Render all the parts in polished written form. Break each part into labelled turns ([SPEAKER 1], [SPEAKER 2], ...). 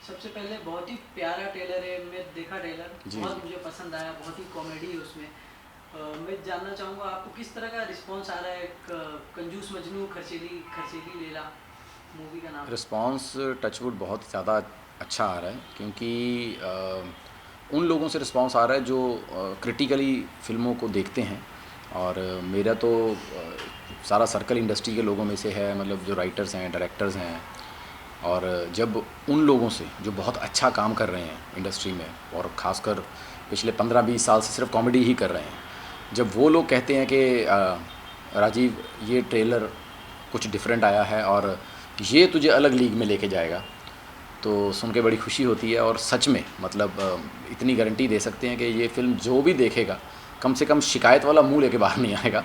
[SPEAKER 1] सबसे पहले बहुत ही प्यारा ट्रेलर है, मैं देखा ट्रेलर,
[SPEAKER 2] जी
[SPEAKER 1] बहुत
[SPEAKER 2] जी।
[SPEAKER 1] मुझे पसंद आया, बहुत ही कॉमेडी है उसमें। मैं जानना चाहूँगा आपको किस तरह का रिस्पांस आ रहा है कंजूस मजनू खर्चीली खर्चीली लैला मूवी का नाम।
[SPEAKER 2] रिस्पांस टचवुड बहुत ज़्यादा अच्छा आ रहा है, क्योंकि उन लोगों से रिस्पांस आ रहा है जो क्रिटिकली फ़िल्मों को देखते हैं। और मेरा तो सारा सर्कल इंडस्ट्री के लोगों में से है, मतलब जो राइटर्स हैं, डायरेक्टर्स हैं। और जब उन लोगों से जो बहुत अच्छा काम कर रहे हैं इंडस्ट्री में, और ख़ासकर पिछले 15-20 साल से सिर्फ कॉमेडी ही कर रहे हैं, जब वो लोग कहते हैं कि राजीव, ये ट्रेलर कुछ डिफरेंट आया है और ये तुझे अलग लीग में लेके जाएगा, तो सुन के बड़ी खुशी होती है। और सच में मतलब इतनी गारंटी दे सकते हैं कि ये फ़िल्म जो भी देखेगा कम से कम शिकायत वाला मुंह लेके बाहर नहीं आएगा।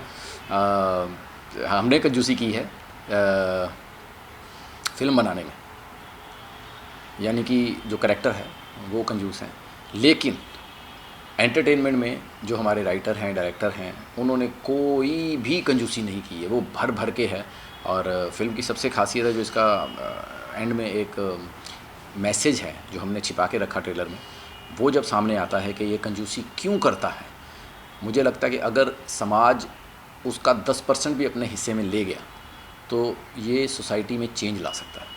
[SPEAKER 2] हमने कंजूसी की है फ़िल्म बनाने में, यानी कि जो करेक्टर है वो कंजूस हैं, लेकिन एंटरटेनमेंट में जो हमारे राइटर हैं, डायरेक्टर हैं, उन्होंने कोई भी कंजूसी नहीं की है, वो भर भर के है। और फिल्म की सबसे खासियत है जो इसका एंड में एक मैसेज है जो हमने छिपा के रखा ट्रेलर में, वो जब सामने आता है कि ये कंजूसी क्यों करता है, मुझे लगता है कि अगर समाज उसका 10% भी अपने हिस्से में ले गया तो ये सोसाइटी में चेंज ला सकता है।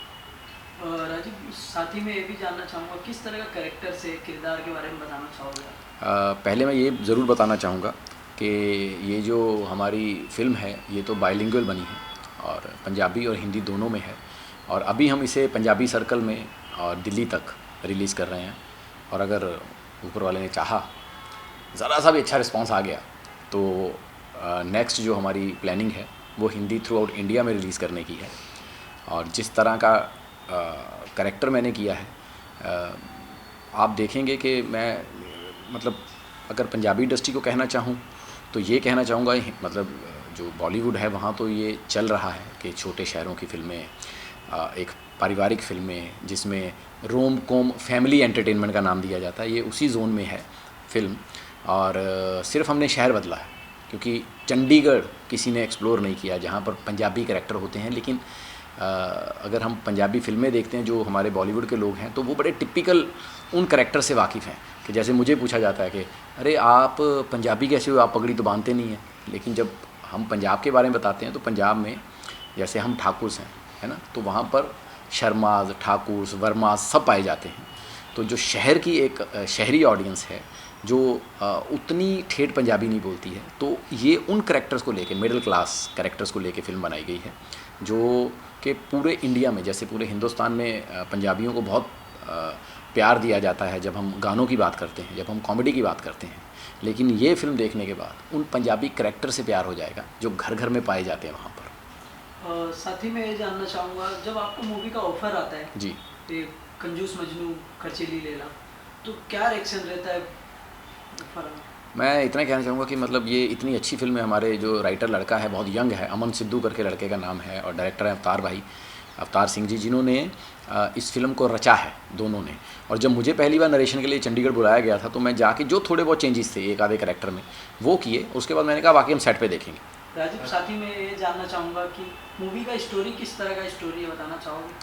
[SPEAKER 1] राजीव, साथ ही में ये भी जानना चाहूँगा किस तरह का कैरेक्टर से किरदार के बारे में बताना चाहोगे आप?
[SPEAKER 2] पहले मैं ये ज़रूर बताना चाहूँगा कि ये जो हमारी फ़िल्म है ये तो बाइलिंगुअल बनी है, और पंजाबी और हिंदी दोनों में है। और अभी हम इसे पंजाबी सर्कल में और दिल्ली तक रिलीज़ कर रहे हैं। और अगर ऊपर वाले ने चाहा, ज़रा सा भी अच्छा रिस्पांस आ गया, तो नेक्स्ट जो हमारी प्लानिंग है वो हिंदी थ्रू आउट इंडिया में रिलीज़ करने की है। और जिस तरह का कैरेक्टर मैंने किया है, आप देखेंगे कि मैं मतलब अगर पंजाबी इंडस्ट्री को कहना चाहूँ तो ये कहना चाहूँगा, मतलब जो बॉलीवुड है वहाँ तो ये चल रहा है कि छोटे शहरों की फ़िल्में, एक पारिवारिक फ़िल्में जिसमें रोम कॉम फैमिली एंटरटेनमेंट का नाम दिया जाता है, ये उसी जोन में है फ़िल्म। और सिर्फ हमने शहर बदला है, क्योंकि चंडीगढ़ किसी ने एक्सप्लोर नहीं किया जहाँ पर पंजाबी कैरेक्टर होते हैं। लेकिन अगर हम पंजाबी फ़िल्में देखते हैं जो हमारे बॉलीवुड के लोग हैं, तो वो बड़े टिपिकल उन कैरेक्टर से वाकिफ़ हैं कि जैसे मुझे पूछा जाता है कि अरे आप पंजाबी कैसे हो, आप पगड़ी तो बांधते नहीं हैं। लेकिन जब हम पंजाब के बारे में बताते हैं तो पंजाब में जैसे हम ठाकुर्स हैं, है ना, तो वहाँ पर शर्माज, ठाकुर्स, वर्माज सब पाए जाते हैं। तो जो शहर की एक शहरी ऑडियंस है जो उतनी ठेठ पंजाबी नहीं बोलती है, तो ये उन कैरेक्टर्स को लेके, मिडिल क्लास कैरेक्टर्स को लेके फ़िल्म बनाई गई है, जो कि पूरे इंडिया में, जैसे पूरे हिंदुस्तान में पंजाबियों को बहुत प्यार दिया जाता है जब हम गानों की बात करते हैं, जब हम कॉमेडी की बात करते हैं। लेकिन ये फ़िल्म देखने के बाद उन पंजाबी कैरेक्टर से प्यार हो जाएगा जो घर घर में पाए जाते हैं वहाँ पर।
[SPEAKER 1] साथ ही में ये जानना चाहूँगा, जब आपको मूवी का ऑफर आता है
[SPEAKER 2] जी।
[SPEAKER 1] ये कंजूस मजनू खर्चीली लैला, तो क्या रिएक्शन रहता है ऑफर में?
[SPEAKER 2] मैं इतना कहना चाहूँगा कि मतलब ये इतनी अच्छी फ़िल्म है, हमारे जो राइटर लड़का है बहुत यंग है, अमन सिद्धू करके लड़के का नाम है, और डायरेक्टर हैं अवतार भाई, अवतार सिंह जी, जिन्होंने इस फिल्म को रचा है दोनों ने। और जब मुझे पहली बार नरेशन के लिए चंडीगढ़ बुलाया गया था तो मैं जाके जो थोड़े बहुत चेंजेस थे एक आधे कैरेक्टर में वो किए, उसके बाद मैंने कहा बाकी हम सेट पे देखेंगे।
[SPEAKER 1] राजीव, साथ ही में ये जानना चाहूँगा कि मूवी का स्टोरी किस तरह का स्टोरी है, बताना चाहोगे?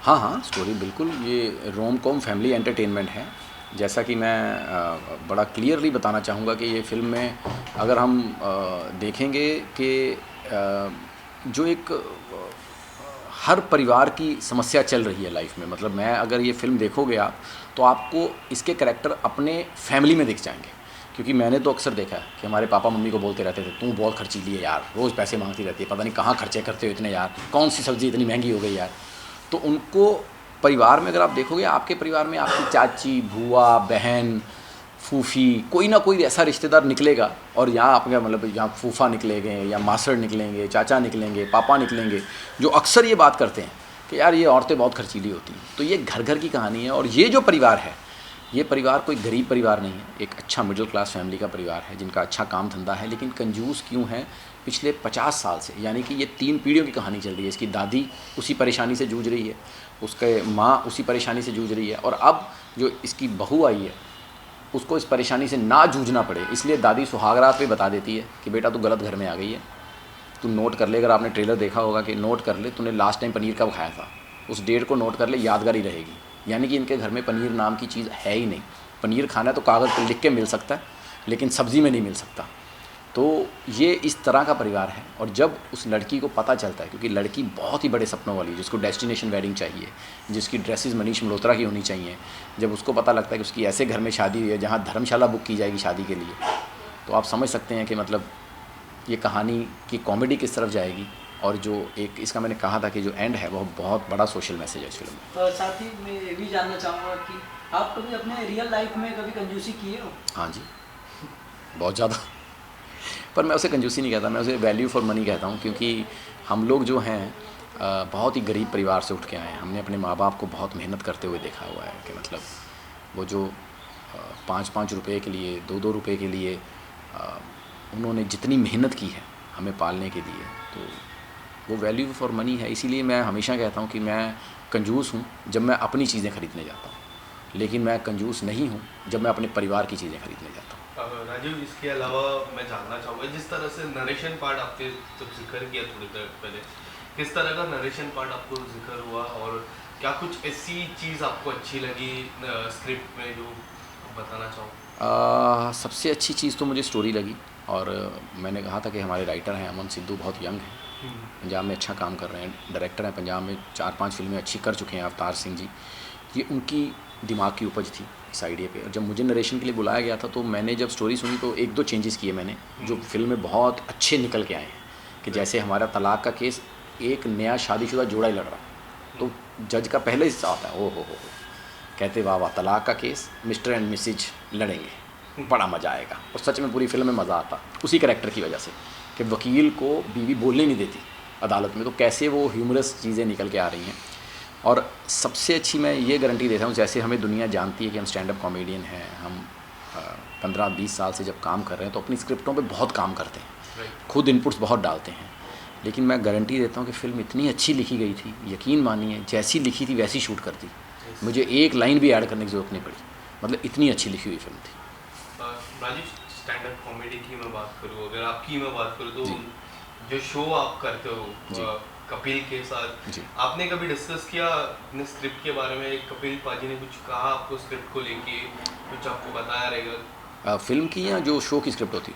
[SPEAKER 2] हाँ हाँ, स्टोरी बिल्कुल ये रोम कॉम फैमिली एंटरटेनमेंट है। जैसा कि मैं बड़ा क्लियरली बताना चाहूँगा कि ये फ़िल्म में अगर हम देखेंगे कि जो एक हर परिवार की समस्या चल रही है लाइफ में, मतलब मैं अगर ये फ़िल्म देखोगे आप तो आपको इसके कैरेक्टर अपने फैमिली में दिख जाएंगे। क्योंकि मैंने तो अक्सर देखा है कि हमारे पापा मम्मी को बोलते रहते थे, तू बहुत खर्चीली है यार, रोज़ पैसे मांगती रहती है, पता नहीं कहाँ खर्चे करते हो इतने यार, कौन सी सब्ज़ी इतनी महंगी हो गई यार। तो उनको परिवार में अगर आप देखोगे, आपके परिवार में आपकी चाची, बुआ, बहन, फूफी, कोई ना कोई ऐसा रिश्तेदार निकलेगा। और यहाँ आपका मतलब यहाँ फूफा निकलेंगे या मासड़ निकलेंगे, चाचा निकलेंगे, पापा निकलेंगे, जो अक्सर ये बात करते हैं कि यार ये औरतें बहुत खर्चीली होती हैं। तो ये घर घर की कहानी है। और ये जो परिवार है, ये परिवार कोई गरीब परिवार नहीं है, एक अच्छा मिडिल क्लास फैमिली का परिवार है जिनका अच्छा काम धंधा है। लेकिन कंजूस क्यों है, पिछले 50 साल से, यानी कि ये 3 पीढ़ियों की कहानी चल रही है। इसकी दादी उसी परेशानी से जूझ रही है, उसके माँ उसी परेशानी से जूझ रही है, और अब जो इसकी बहू आई है उसको इस परेशानी से ना जूझना पड़े, इसलिए दादी सुहागरात पे बता देती है कि बेटा तू गलत घर में आ गई है, तू नोट कर ले। अगर आपने ट्रेलर देखा होगा कि नोट कर ले, तूने लास्ट टाइम पनीर कब खाया था, उस डेट को नोट कर ले, यादगार ही रहेगी। यानी कि इनके घर में पनीर नाम की चीज़ है ही नहीं। पनीर खाना है तो कागज़ पर लिख के मिल सकता है, लेकिन सब्ज़ी में नहीं मिल सकता। तो ये इस तरह का परिवार है। और जब उस लड़की को पता चलता है, क्योंकि लड़की बहुत ही बड़े सपनों वाली है, जिसको डेस्टिनेशन वेडिंग चाहिए, जिसकी ड्रेसेस मनीष मल्होत्रा की होनी चाहिए, जब उसको पता लगता है कि उसकी ऐसे घर में शादी हुई है जहाँ धर्मशाला बुक की जाएगी शादी के लिए, तो आप समझ सकते हैं कि मतलब ये कहानी की कॉमेडी किस तरफ जाएगी। और जो एक इसका मैंने कहा था कि जो एंड है वो बहुत बड़ा सोशल मैसेज है इस फिल्म में।
[SPEAKER 1] साथ ही मैं ये भी जानना चाहूँगा कि आप कभी अपने रियल लाइफ में कभी कंजूसी किए हो?
[SPEAKER 2] हाँ जी, बहुत ज़्यादा। पर मैं उसे कंजूसी नहीं कहता, मैं उसे वैल्यू फॉर मनी कहता हूँ, क्योंकि हम लोग जो हैं बहुत ही गरीब परिवार से उठ के आए हैं। हमने अपने माँ बाप को बहुत मेहनत करते हुए देखा हुआ है कि मतलब वो जो 5-5 रुपये के लिए, 2-2 रुपये के लिए उन्होंने जितनी मेहनत की है हमें पालने के लिए, तो वो वैल्यू फॉर मनी है। इसीलिए मैं हमेशा कहता हूँ कि मैं कंजूस हूँ जब मैं अपनी चीज़ें खरीदने जाता हूँ, लेकिन मैं कंजूस नहीं हूँ जब मैं अपने परिवार की चीज़ें खरीदने जाता हूँ।
[SPEAKER 3] राजीव, इसके अलावा मैं जानना चाहूँगा, जिस तरह से नरेशन पार्ट आपने जब जिक्र किया थोड़ी देर पहले, किस तरह का नरेशन पार्ट आपको जिक्र हुआ, और क्या कुछ ऐसी चीज़ आपको अच्छी लगी स्क्रिप्ट में जो बताना चाहूँ?
[SPEAKER 2] सबसे अच्छी चीज़ तो मुझे स्टोरी लगी। और मैंने कहा था कि हमारे राइटर हैं अमन सिद्धू, बहुत यंग हैं, पंजाब में अच्छा काम कर रहे हैं, डायरेक्टर हैं, पंजाब में 4-5 फिल्में अच्छी कर चुके हैं, अवतार सिंह जी। ये उनकी दिमाग की उपज थी इस आइडिया पे। और जब मुझे नरेशन के लिए बुलाया गया था तो मैंने जब स्टोरी सुनी तो 1-2 चेंजेस किए मैंने, जो फिल्म में बहुत अच्छे निकल के आए हैं। कि जैसे हमारा तलाक का केस एक नया शादीशुदा जोड़ा ही लड़ रहा, तो जज का पहले हिस्सा आता है, ओ हो कहते वाह वाह, तलाक का केस मिस्टर एंड मिसेज लड़ेंगे, बड़ा मज़ा आएगा। और सच में पूरी फिल्म में मज़ा आता उसी कैरेक्टर की वजह से कि वकील को बीवी बोलने नहीं देती अदालत में, तो कैसे वो ह्यूमरस चीज़ें निकल के आ रही हैं। और सबसे अच्छी मैं ये गारंटी देता हूँ, जैसे हमें दुनिया जानती है कि हम स्टैंड अप कॉमेडियन हैं, हम 15-20 साल से जब काम कर रहे हैं तो अपनी स्क्रिप्टों पे बहुत काम करते हैं, खुद इनपुट्स बहुत डालते हैं, लेकिन मैं गारंटी देता हूँ कि फ़िल्म इतनी अच्छी लिखी गई थी, यकीन मानिए जैसी लिखी थी वैसी शूट कर दी, मुझे एक लाइन भी ऐड करने की ज़रूरत नहीं पड़ी, मतलब इतनी अच्छी लिखी हुई फिल्म थी।
[SPEAKER 3] राजीव, स्टैंड अप कॉमेडी की मैं बात करूँ, अगर आपकी मैं बात करूँ तो जो शो आप करते हो कपिल के साथ, आपने कभी डिस्कस किया अपने स्क्रिप्ट के बारे में? कपिल पाजी ने कुछ कहा आपको स्क्रिप्ट को लेके, कुछ आपको बताया रहेगा?
[SPEAKER 2] फिल्म की या जो शो की स्क्रिप्ट होती?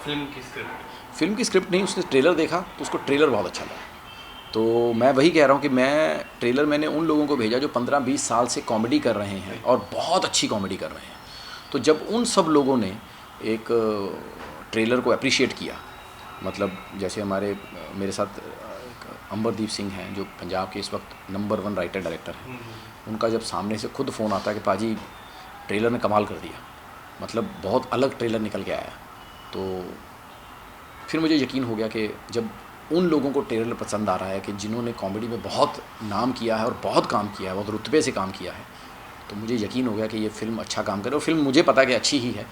[SPEAKER 3] फिल्म की स्क्रिप्ट।
[SPEAKER 2] फिल्म की स्क्रिप्ट नहीं, उसने ट्रेलर देखा तो उसको ट्रेलर बहुत अच्छा लगा। तो मैं वही कह रहा हूँ कि मैं ट्रेलर मैंने उन लोगों को भेजा जो 15-20 साल से कॉमेडी कर रहे हैं और बहुत अच्छी कॉमेडी कर रहे हैं। तो जब उन सब लोगों ने एक ट्रेलर को अप्रिशिएट किया, मतलब जैसे मेरे साथ अंबरदीप सिंह हैं जो पंजाब के इस वक्त नंबर 1 राइटर डायरेक्टर हैं, उनका जब सामने से खुद फ़ोन आता है कि पाजी ट्रेलर ने कमाल कर दिया, मतलब बहुत अलग ट्रेलर निकल के आया, तो फिर मुझे यकीन हो गया कि जब उन लोगों को ट्रेलर पसंद आ रहा है कि जिन्होंने कॉमेडी में बहुत नाम किया है और बहुत काम किया है, बहुत रुतबे से काम किया है, तो मुझे यकीन हो गया कि ये फ़िल्म अच्छा काम करे। और फिल्म मुझे पता है कि अच्छी ही है।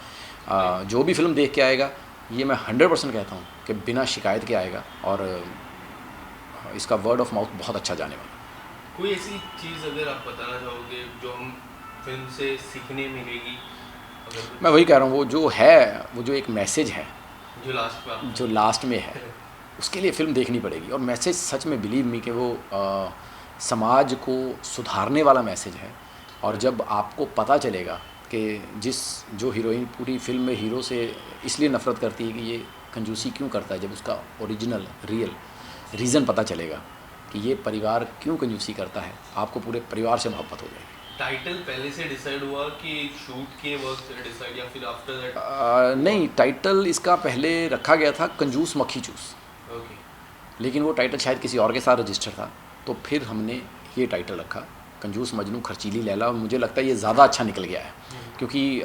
[SPEAKER 2] जो भी फिल्म देख के आएगा, ये मैं 100% कहता हूँ कि बिना शिकायत के आएगा, और इसका वर्ड ऑफ माउथ बहुत अच्छा जाने वाला।
[SPEAKER 3] कोई ऐसी चीज़ अगर आप बताना चाहोगे जो हम फिल्म से सीखने मिलेगी?
[SPEAKER 2] मैं वही कह रहा हूँ, वो जो है, वो जो एक मैसेज है
[SPEAKER 3] जो लास्ट में
[SPEAKER 2] है उसके लिए फ़िल्म देखनी पड़ेगी। और मैसेज सच में बिलीव मी कि वो समाज को सुधारने वाला मैसेज है। और जब आपको पता चलेगा कि जो हीरोइन पूरी फिल्म में हीरो से इसलिए नफ़रत करती है कि ये कंजूसी क्यों करता है, जब उसका ओरिजिनल रियल रीज़न पता चलेगा कि ये परिवार क्यों कंजूसी करता है, आपको पूरे परिवार से मोहब्बत हो जाएगी।
[SPEAKER 3] टाइटल पहले से डिसाइड हुआ कि शूट के वक्त डिसाइड, या फिर आफ्टर दैट?
[SPEAKER 2] नहीं, टाइटल इसका पहले रखा गया था कंजूस मक्खी चूस, लेकिन वो टाइटल शायद किसी और के साथ रजिस्टर था, तो फिर हमने ये टाइटल रखा कंजूस मजनू खर्चीली लैला। और मुझे लगता है ये ज़्यादा अच्छा निकल गया है, क्योंकि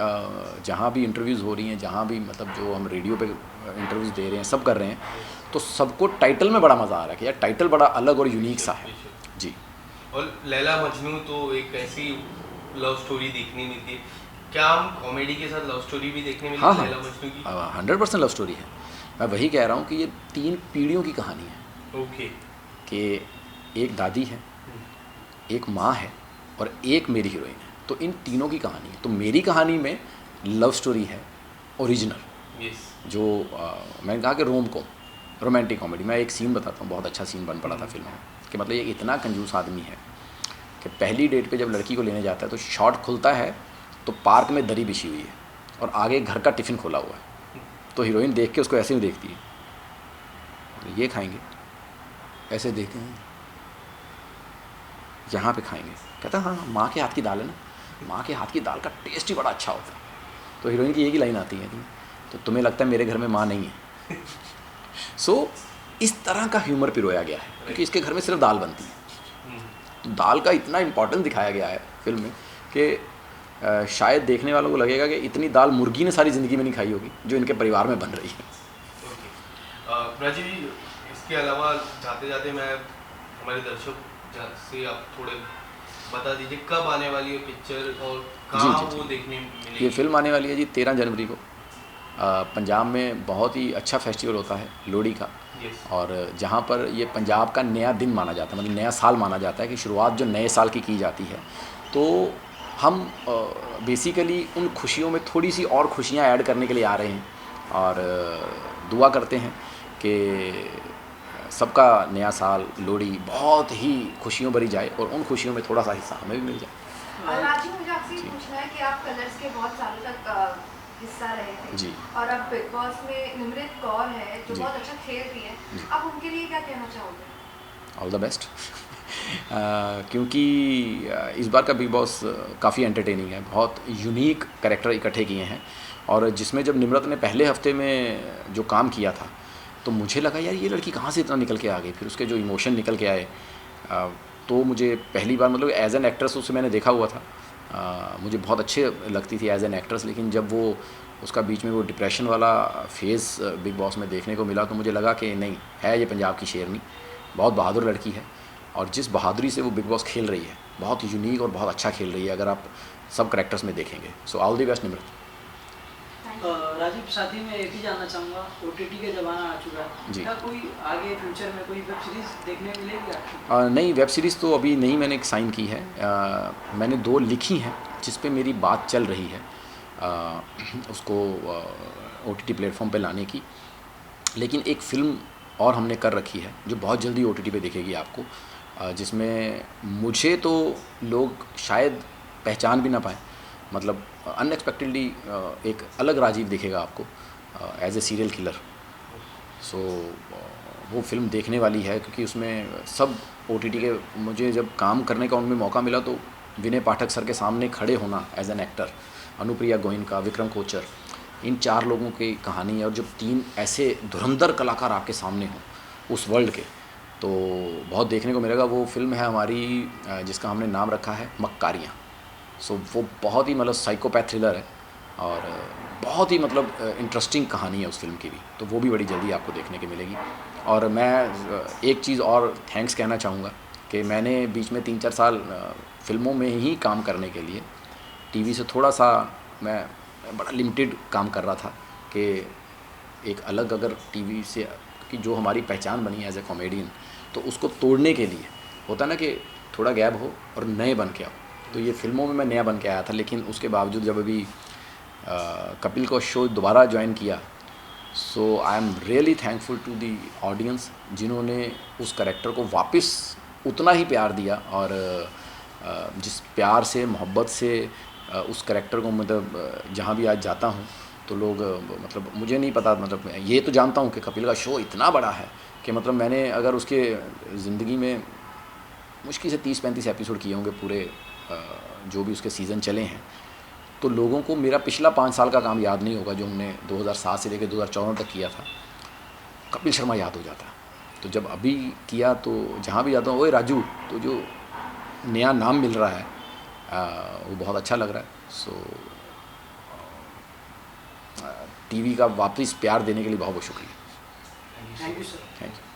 [SPEAKER 2] जहाँ भी इंटरव्यूज़ हो रही हैं, जहाँ भी मतलब जो हम रेडियो पे इंटरव्यूज़ दे रहे हैं, सब कर रहे हैं, तो सबको टाइटल में बड़ा मज़ा आ रहा है कि यार टाइटल बड़ा अलग और यूनिक सा है जी।
[SPEAKER 3] और लैला मजनू तो एक ऐसी लव स्टोरी देखने मिलती है, क्या हम कॉमेडी के साथ लव स्टोरी भी देखने मिलती है लैला मजनू की?
[SPEAKER 2] 100% लव स्टोरी है। मैं वही कह रहा हूँ कि ये 3 पीढ़ियों की कहानी है। कि एक दादी है, एक माँ है और एक मेरी हीरोइन है, तो इन तीनों की कहानी है। तो मेरी कहानी में लव स्टोरी है ओरिजिनल, जो मैंने कहा कि रोमांटिक कॉमेडी। मैं एक सीन बताता हूँ, बहुत अच्छा सीन बन पड़ा था फिल्म में, कि मतलब ये इतना कंजूस आदमी है कि पहली डेट पे जब लड़की को लेने जाता है तो शॉट खुलता है तो पार्क में दरी बिछी हुई है और आगे घर का टिफ़िन खोला हुआ है, तो हीरोइन देख के उसको ऐसे ही देखती है, ये खाएंगे, ऐसे देखते हैं, यहाँ पे खाएंगे, कहता है हाँ माँ के हाथ की दाल है ना, माँ के हाथ की दाल का टेस्ट ही बड़ा अच्छा होता है। तो हीरोइन की एक ही लाइन आती है कि तो तुम्हें लगता है मेरे घर में माँ नहीं है। सो इस तरह का ह्यूमर पिरोया गया है क्योंकि इसके घर में सिर्फ दाल बनती है। तो दाल का इतना इम्पोर्टेंस दिखाया गया है फिल्म में कि शायद देखने वालों को लगेगा कि इतनी दाल मुर्गी ने सारी ज़िंदगी में नहीं खाई होगी जो इनके परिवार में बन रही है।
[SPEAKER 3] राजीव जी, इसके अलावा जाते जाते मैं हमारे दर्शक से आप थोड़े बता दीजिए कब आने वाली है पिक्चर और कहाँ वो देखने मिलेगी?
[SPEAKER 2] ये फिल्म आने वाली है जी 13 जनवरी को। पंजाब में बहुत ही अच्छा फेस्टिवल होता है लोहड़ी का, और जहाँ पर ये पंजाब का नया दिन माना जाता है, मतलब नया साल माना जाता है कि शुरुआत जो नए साल की जाती है। तो हम बेसिकली उन खुशियों में थोड़ी सी और खुशियाँ ऐड करने के लिए आ रहे हैं और दुआ करते हैं कि सबका नया साल लोहड़ी बहुत ही खुशियों भरी जाए और उन खुशियों में थोड़ा सा हिस्सा हमें भी मिल जाए।
[SPEAKER 4] राजीव, मुझे आपसे ये पूछना है कि आप कलर्स के बहुत सालों तक हिस्सा रहे थे
[SPEAKER 2] जी,
[SPEAKER 4] और अब बिग बॉस में निमृत कौर है जो
[SPEAKER 2] जी,
[SPEAKER 4] बहुत अच्छा खेल रही है, आप उनके लिए क्या कहना चाहोगे?
[SPEAKER 2] All the best. क्योंकि इस बार का बिग बॉस काफ़ी एंटरटेनिंग है, बहुत यूनिक कैरेक्टर इकट्ठे किए हैं, और जिसमें जब निम्रत ने पहले हफ्ते में जो काम किया था तो मुझे लगा यार ये लड़की कहाँ से इतना निकल के आ गई, फिर उसके जो इमोशन निकल के आए, तो मुझे पहली बार मतलब एज एन एक्ट्रेस उसे मैंने देखा हुआ था, मुझे बहुत अच्छे लगती थी एज एन एक्ट्रेस, लेकिन जब वो उसका बीच में वो डिप्रेशन वाला फेज़ बिग बॉस में देखने को मिला तो मुझे लगा कि नहीं है, ये पंजाब की शेरनी, बहुत बहादुर लड़की है, और जिस बहादुरी से वो बिग बॉस खेल रही है बहुत यूनिक और बहुत अच्छा खेल रही है अगर आप सब करैक्टर्स में देखेंगे। So all the best Nimrat.
[SPEAKER 1] Rajiv, साथ ही में एक ही जानना चाहूँगा, OTT का ज़माना आ चुका है
[SPEAKER 2] जी।
[SPEAKER 1] क्या कोई आगे फ्यूचर में कोई वेब सीरीज़ देखने मिलेगी आपको?
[SPEAKER 2] नहीं, वेब सीरीज़ तो अभी नहीं मैंने साइन की है, मैंने 2 लिखी हैं जिस पे मेरी बात चल रही है उसको OTT प्लेटफॉर्म पे लाने की, लेकिन एक फ़िल्म और हमने कर रखी है जो बहुत जल्दी OTT पे दिखेगी आपको, जिसमें मुझे तो लोग शायद पहचान भी ना पाएँ, मतलब अनएक्सपेक्टेडली एक अलग राजीव दिखेगा आपको एज ए सीरियल किलर। सो वो फिल्म देखने वाली है क्योंकि उसमें सब OTT के, मुझे जब काम करने का उनमें मौका मिला तो विनय पाठक सर के सामने खड़े होना as an actor, Anupriya Goenka, Vikram Kochhar, इन 4 लोगों की कहानी है, और जब 3 ऐसे धुरंधर कलाकार आपके सामने हों उस वर्ल्ड के, तो बहुत देखने को मिलेगा। वो फिल्म है हमारी जिसका हमने नाम रखा है मक्कारियाँ। सो वो बहुत ही मतलब साइकोपैथ थ्रिलर है और बहुत ही मतलब इंटरेस्टिंग कहानी है उस फिल्म की भी, तो वो भी बड़ी जल्दी आपको देखने की मिलेगी। और मैं एक चीज़ और थैंक्स कहना चाहूँगा कि मैंने बीच में 3-4 साल फिल्मों में ही काम करने के लिए टीवी से थोड़ा सा मैं बड़ा लिमिटेड काम कर रहा था कि एक अलग अगर टीवी से कि जो हमारी पहचान बनी है एज ए कॉमेडियन, तो उसको तोड़ने के लिए होता ना कि थोड़ा गैप हो और नए बन के आओ, तो ये फिल्मों में मैं नया बन के आया था। लेकिन उसके बावजूद जब अभी कपिल को शो दोबारा ज्वाइन किया, so I am really thankful to the audience जिन्होंने उस कैरेक्टर को वापस उतना ही प्यार दिया, और जिस प्यार से मोहब्बत से उस कैरेक्टर को मतलब जहाँ भी आज जाता हूँ तो लोग मतलब मुझे नहीं पता, मतलब ये तो जानता हूँ कि कपिल का शो इतना बड़ा है कि मतलब मैंने अगर उसके ज़िंदगी में मुश्किल से 30-35 एपिसोड किए होंगे पूरे जो भी उसके सीज़न चले हैं, तो लोगों को मेरा पिछला 5 साल का काम याद नहीं होगा जो हमने 2007 से लेकर 2014 तक किया था। कपिल शर्मा याद हो जाता, तो जब अभी किया तो जहाँ भी जाता हूँ ओए राजू, तो जो नया नाम मिल रहा है वो बहुत अच्छा लग रहा है। सो टीवी का वापस प्यार देने के लिए बहुत बहुत शुक्रिया।
[SPEAKER 1] Thank you sir.
[SPEAKER 2] Thank you.